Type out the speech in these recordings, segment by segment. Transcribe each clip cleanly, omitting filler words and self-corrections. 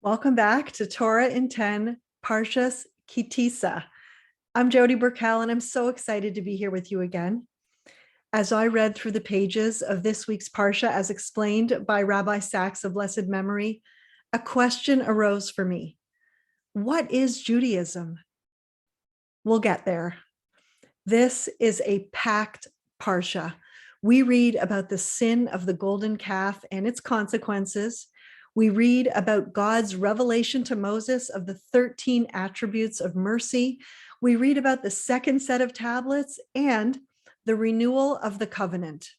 Welcome back to Torah in 10, Parsha Ki Tisa. I'm Jody Burkell, and I'm so excited to be here with you again. As I read through the pages of this week's Parsha, as explained by Rabbi Sack of blessed memory, a question arose for me. What is Judaism? We'll get there. This is a packed Parsha. We read about the sin of the golden calf and its consequences. We read about God's revelation to Moses of the 13 attributes of mercy. We read about the second set of tablets and the renewal of the covenant.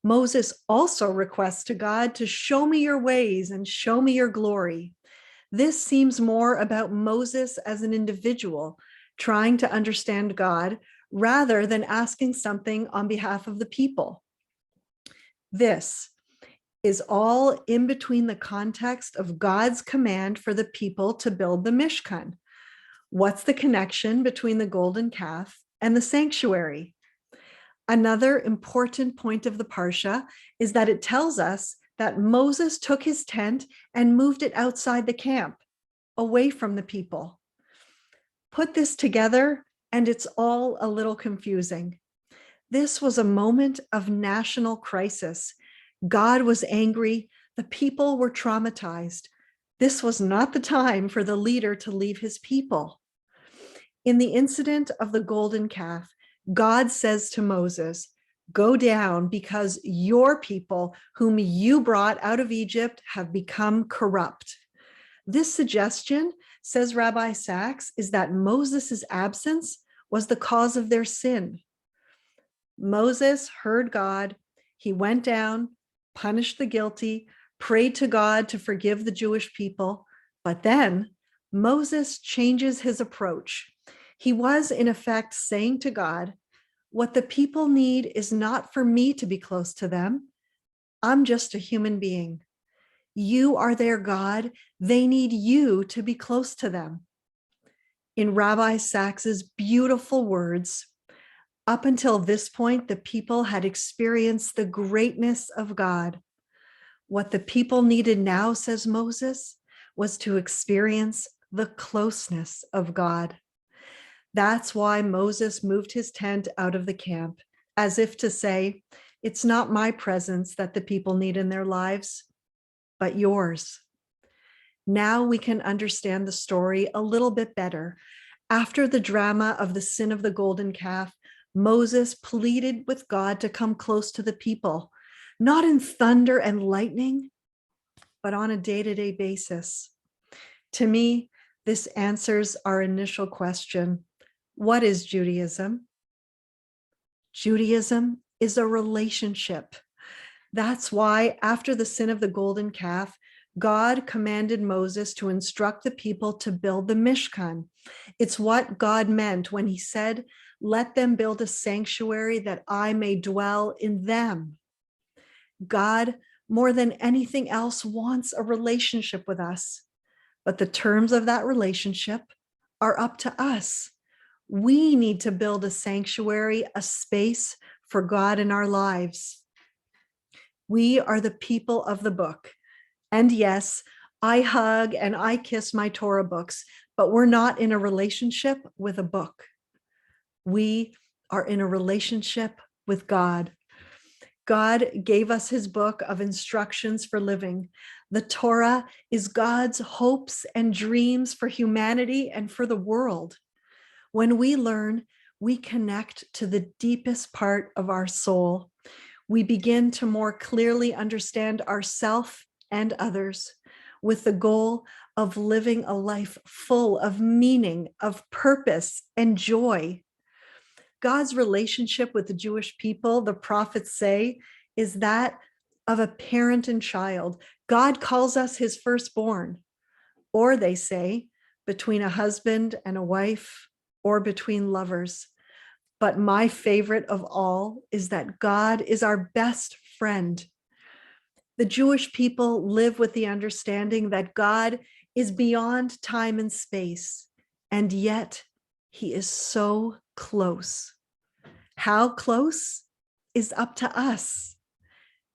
Moses also requests to God to show me your ways and show me your glory. This seems more about Moses as an individual trying to understand God rather than asking something on behalf of the people. This is all in between the context of God's command for the people to build the Mishkan. What's the connection between the golden calf and the sanctuary? Another important point of the Parsha is that it tells us that Moses took his tent and moved it outside the camp, away from the people. Put this together, and it's all a little confusing. This was a moment of national crisis. God was angry. The people were traumatized. This was not the time for the leader to leave his people. In the incident of the golden calf, God says to Moses, "Go down because your people, whom you brought out of Egypt, have become corrupt." This suggestion, says Rabbi Sack, is that Moses' absence was the cause of their sin. Moses heard God. He went down, punished the guilty, prayed to God to forgive the Jewish people. But then Moses changes his approach. He was, in effect, saying to God, what the people need is not for me to be close to them. I'm just a human being. You are their God. They need you to be close to them. In Rabbi Sack's beautiful words, up until this point, the people had experienced the greatness of God. What the people needed now, says Moses, was to experience the closeness of God. That's why Moses moved his tent out of the camp, as if to say, it's not my presence that the people need in their lives, but yours. Now we can understand the story a little bit better. After the drama of the sin of the golden calf, Moses pleaded with God to come close to the people, not in thunder and lightning, but on a day-to-day basis. To me, this answers our initial question. What is Judaism? Judaism is a relationship. That's why after the sin of the golden calf, God commanded Moses to instruct the people to build the Mishkan. It's what God meant when he said, "Let them build a sanctuary that I may dwell in them." God, more than anything else, wants a relationship with us, but the terms of that relationship are up to us. We need to build a sanctuary, a space for God in our lives. We are the people of the book. And yes, I hug and I kiss my Torah books, but we're not in a relationship with a book. We are in a relationship with God. God gave us his book of instructions for living. The Torah is God's hopes and dreams for humanity and for the world. When we learn, we connect to the deepest part of our soul. We begin to more clearly understand ourselves and others with the goal of living a life full of meaning, of purpose, and joy. God's relationship with the Jewish people, the prophets say, is that of a parent and child. God calls us his firstborn, or they say, between a husband and a wife, or between lovers. But my favorite of all is that God is our best friend. The Jewish people live with the understanding that God is beyond time and space, and yet he is so close. How close is up to us.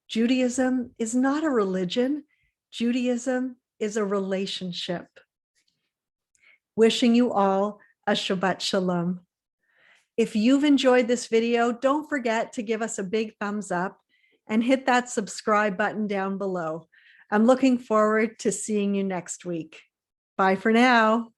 Judaism is not a religion. Judaism is a relationship. Wishing you all a Shabbat Shalom. If you've enjoyed this video, don't forget to give us a big thumbs up and hit that subscribe button down below. I'm looking forward to seeing you next week. Bye for now.